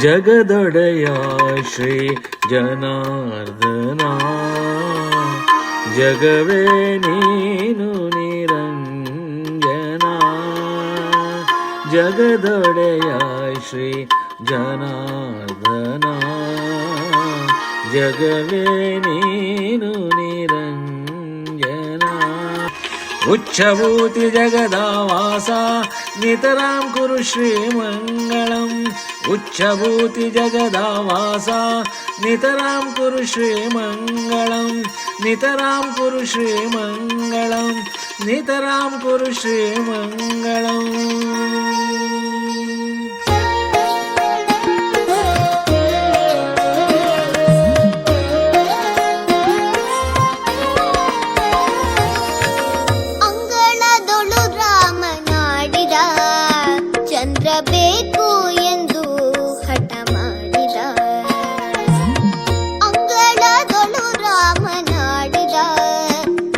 ಜಗದೊಡೆಯ ಶ್ರೀ ಜನಾರ್ದನ ಜಗವೇ ನೀನು ನಿರಂಜನ ಜಗದೊಡೆಯ ಶ್ರೀ ಜನಾರ್ದನ ಜಗವೇ ನೀನು ನಿರಂಜನ ಉಚ್ಚಭೂತಿ ಜಗದಾವಾಸ ನಿತರಾಂ ಕುರು ಶ್ರೀಮಂಗಳಂ ಉಚ್ಚಭೂತಿ ಜಗದಾವಾಸ ನಿತರಾಂ ಕುರು ಶ್ರೀಮಂಗಳಂ ನಿತರಾಂ ಕುರು ಶ್ರೀಮಂಗಳಂ ನಿತರಾಂ ಕುರು ಶ್ರೀಮಂಗಳಂ. ಬೇಕು ಎಂದು ಹಠ ಮಾಡಿದ ಅಂಗಳದೊಳು ರಾಮನಾಡಿದ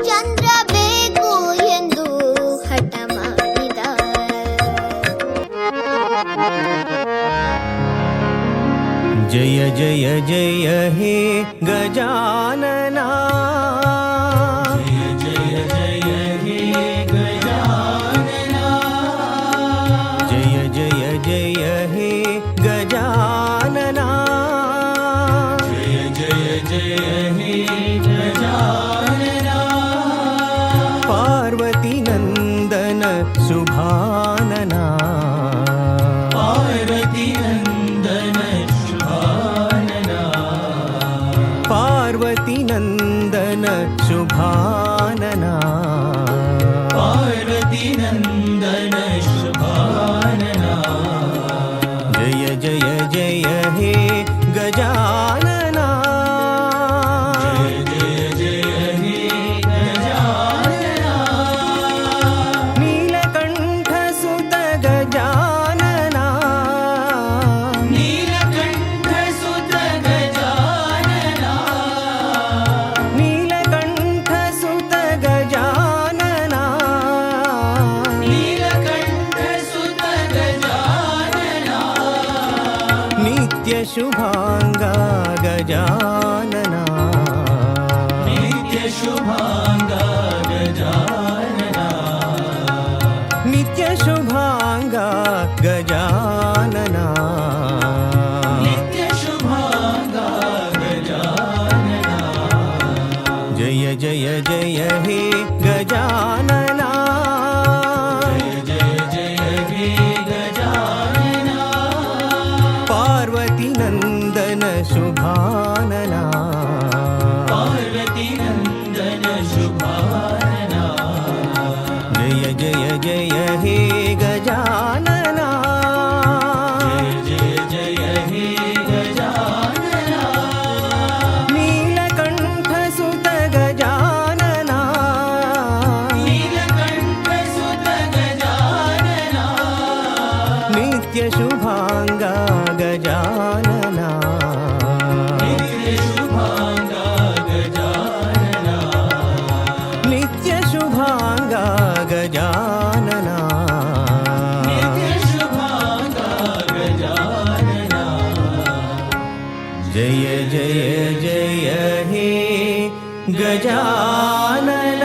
ಚಂದ್ರ ಬೇಕು ಎಂದು ಹಠ ಮಾಡಿದ. ಜಯ ಜಯ ಜಯ ಹೇ ಗಜಾನನ ಪಾರ್ವತಿ ನಂದನ ಶುಭಾನನ ಪಾರ್ವತಿ ನಂದನ ಶುಭಾನನ ಪಾರ್ವತಿ ನಂದನ ಶುಭಾನನ ಪಾರ್ವತಿ ನಂದನ ಶುಭಾನನ ಜಯ ಜಯ ಜಯ ಹೇ ಗಜಾನನ ಶುಭಾಂಗ ಗಜಾನನ ನಿತ್ಯ ಶುಭಾಂಗ ಗಜಾನನ ನಿತ್ಯ ಶುಭಾಂಗ ಗಜಾನನ ನಿತ್ಯ ಶುಭಾಂಗ ಗಜಾನನ ಜಯ ಜಯ ಜಯ ಹೇ ಗಜಾನನ ಶುಭಾನನ ಪಾರ್ವತಿ ನಂದನ ಶುಭಾನನ ಜಯ ಜಯ ಜಯ ಹೇ ಗಜಾನನ ಜಯ ಜಯ ಹೇ ಗಜಾನನ ನೀಲಕಂಠ ಸುತ ಗಜಾನನ ನೀಲಕಂಠ ಸುತ ಗಜಾನನ ನಿತ್ಯ ಶುಭಾಂಗ ಗಜಾನನ ಗಜಾನನ ಜಯ ಜಯ ಜಯ ಹೇ ಗಜಾನನ.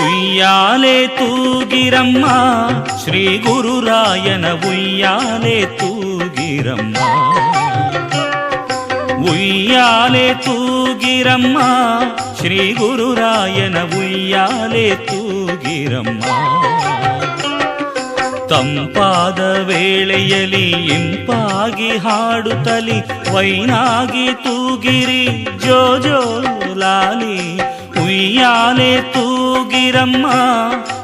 ಉಯ್ಯಾಲೆ ತೂಗಿರಮ್ಮ ಶ್ರೀ ಗುರುರಾಯನ ಉಯ್ಯಾಲೆ ತೂಗಿರಮ್ಮ ಉಯ್ಯಾಲೆ ತೂಗಿರಮ್ಮ ಶ್ರೀ ಗುರುರಾಯನ ಉಯ್ಯಾಲೆ ತೂಗಿರಮ್ಮ ತಂಪಾದ ವೇಳೆಯಲಿ ಇಂಪಾಗಿ ಹಾಡುತ್ತಲಿ ವೈನಾಗಿ ತೂಗಿರಿ ಜೋ ಜೋ ಲಾಲಿ ಉಯ್ಯಾಲೆ ತೂಗಿರಮ್ಮ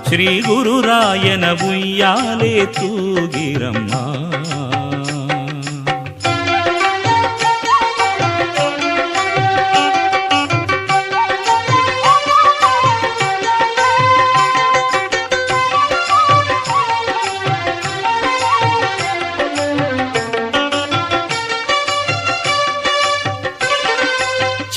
ಶ್ರೀ ಗುರುರಾಯನ ಉಯ್ಯಾಲೆ ತೂಗಿರಮ್ಮ.